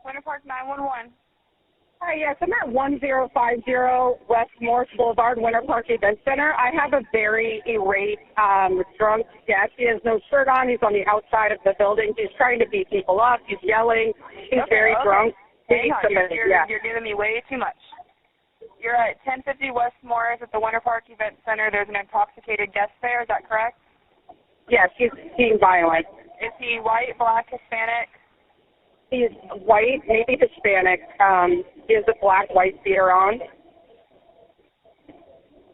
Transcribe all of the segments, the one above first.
Winter Park 911. Hi, yes, I'm at 1050 West Morse Boulevard, Winter Park Event Center. I have a very irate, drunk guest. He has no shirt on. He's on the outside of the building. He's trying to beat people up. He's yelling. He's very drunk. Hang on. You're giving me way too much. You're at 1050 West Morris at the Winter Park Event Center. There's an intoxicated guest there. Is that correct? Yes, he's being violent. Is he white, black, Hispanic? He's white, maybe Hispanic. He has a black-white beater on.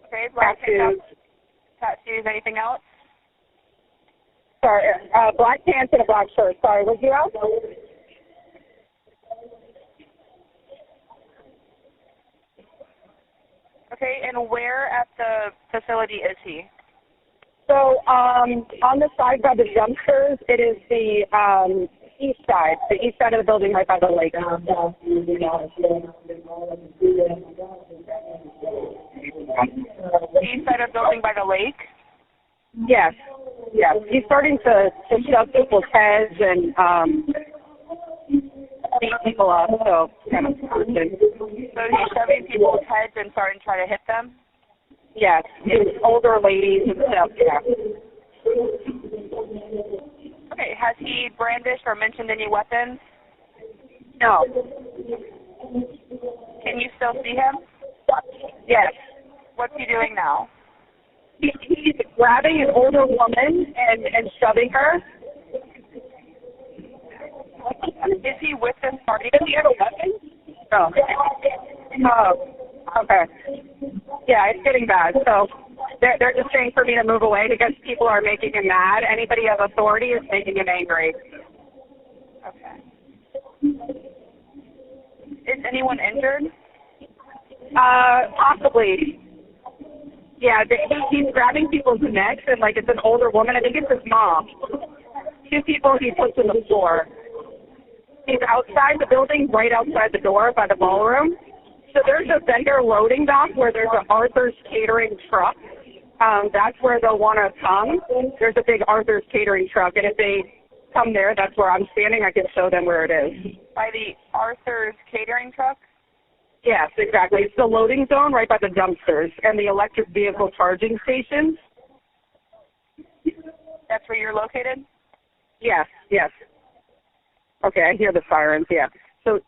Okay, black tattoos. Anything else? Sorry, black pants and a black shirt. Sorry, what did you ask? Okay, and where at the facility is he? So, on the side by the dumpsters, it is the east side of the building right by the lake. East side of the building by the lake? Yes. He's starting to shove people's heads and beat people up, so kind of constant. So he's shoving people's heads and starting to try to hit them? Yes, older ladies and stuff, yeah. Okay, has he brandished or mentioned any weapons? No. Can you still see him? Yes. What's he doing now? He's grabbing an older woman and shoving her. Is he with this party? Does he have a weapon? No. Oh, okay. Yeah, it's getting bad. So they're just saying for me to move away because people are making him mad. Anybody of authority is making him angry. Okay. Is anyone injured? Possibly. Yeah, he's grabbing people's necks, and, like, it's an older woman. I think it's his mom. Two people he puts on the floor. He's outside the building, right outside the door by the ballroom. So there's a vendor loading dock where there's an Arthur's Catering truck. That's where they'll want to come. There's a big Arthur's Catering truck, and if they come there, that's where I'm standing. I can show them where it is. By the Arthur's Catering truck? Yes, exactly. It's the loading zone right by the dumpsters and the electric vehicle charging stations. That's where you're located? Yes. Okay, I hear the sirens, yeah. So,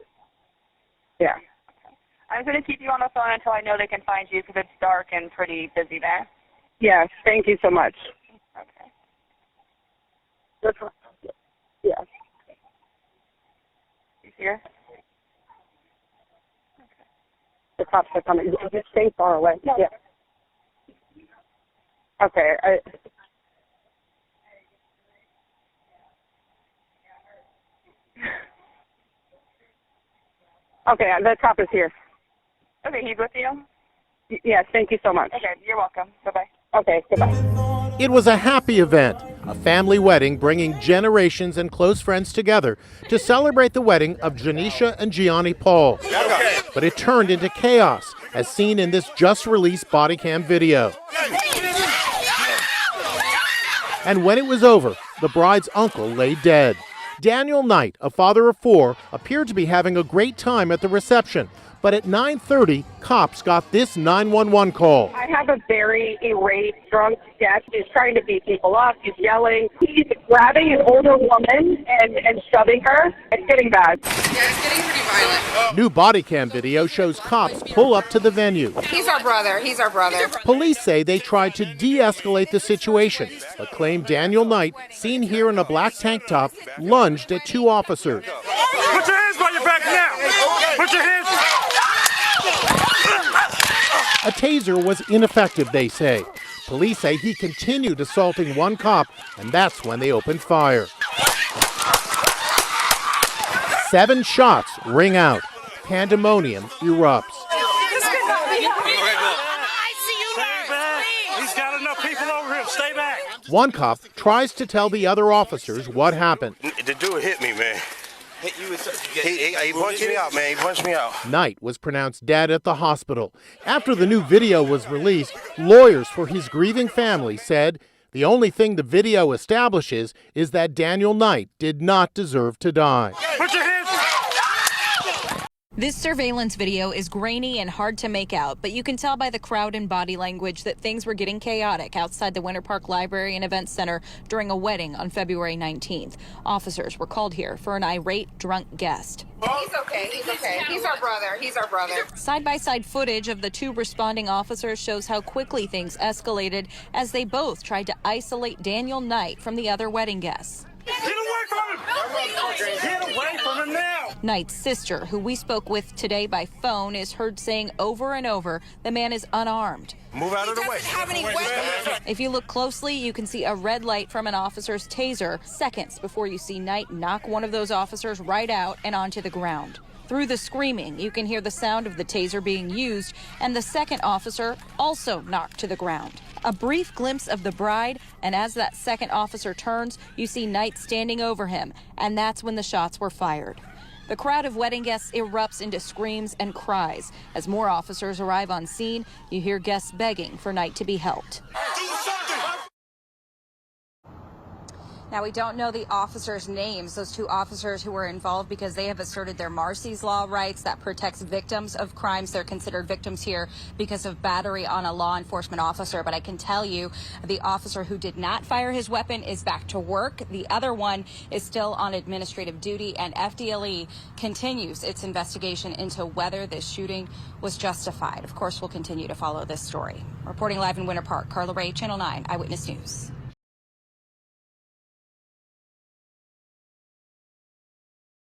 yeah. I'm going to keep you on the phone until I know they can find you because it's dark and pretty busy there. Yes, thank you so much. Okay. Yeah. You here? The cops are coming. Just stay far away. Yeah. Okay. Okay, the cop is here. Okay, he's with you? Yes, thank you so much. Okay, you're welcome. Bye-bye. Okay, goodbye. It was a happy event, a family wedding bringing generations and close friends together to celebrate the wedding of Janisha and Gianni Paul. But it turned into chaos, as seen in this just-released Bodycam video. And when it was over, the bride's uncle lay dead. Daniel Knight, a father of four, appeared to be having a great time at the reception. But at 9:30, cops got this 911 call. I have a very irate, drunk guest. He's trying to beat people up. He's yelling. He's grabbing an older woman and shoving her. It's getting bad. Yeah, it's getting pretty violent. New Bodycam video shows cops pull up to the venue. He's our brother. Police say they tried to de-escalate the situation, but claim Daniel Knight, seen here in a black tank top, lunged at two officers. Put your hands by your back now! Put your hands... A taser was ineffective, they say. Police say he continued assaulting one cop, and that's when they opened fire. 7 shots ring out. Pandemonium erupts. He's got enough people over here. Stay back. One cop tries to tell the other officers what happened. The dude hit me, man. He punched me out, man. He punched me out. Knight was pronounced dead at the hospital. After the new video was released, lawyers for his grieving family said the only thing the video establishes is that Daniel Knight did not deserve to die. Put your hands... This surveillance video is grainy and hard to make out, but you can tell by the crowd and body language that things were getting chaotic outside the Winter Park Library and Events Center during a wedding on February 19th. Officers were called here for an irate, drunk guest. He's okay. He's okay. He's our brother. He's our brother. Side-by-side footage of the two responding officers shows how quickly things escalated as they both tried to isolate Daniel Knight from the other wedding guests. Get away from him! Get away from him now! Knight's sister, who we spoke with today by phone, is heard saying over and over the man is unarmed. Move out of the way. Have any weapons? If you look closely, you can see a red light from an officer's taser seconds before you see Knight knock one of those officers right out and onto the ground. Through the screaming, you can hear the sound of the taser being used, and the second officer also knocked to the ground. A brief glimpse of the bride, and as that second officer turns, you see Knight standing over him, and that's when the shots were fired. The crowd of wedding guests erupts into screams and cries. As more officers arrive on scene, you hear guests begging for Knight to be helped. Now, we don't know the officers' names, those two officers who were involved, because they have asserted their Marsy's Law rights that protects victims of crimes. They're considered victims here because of battery on a law enforcement officer. But I can tell you the officer who did not fire his weapon is back to work. The other one is still on administrative duty, and FDLE continues its investigation into whether this shooting was justified. Of course, we'll continue to follow this story. Reporting live in Winter Park, Carla Ray, Channel 9 Eyewitness News.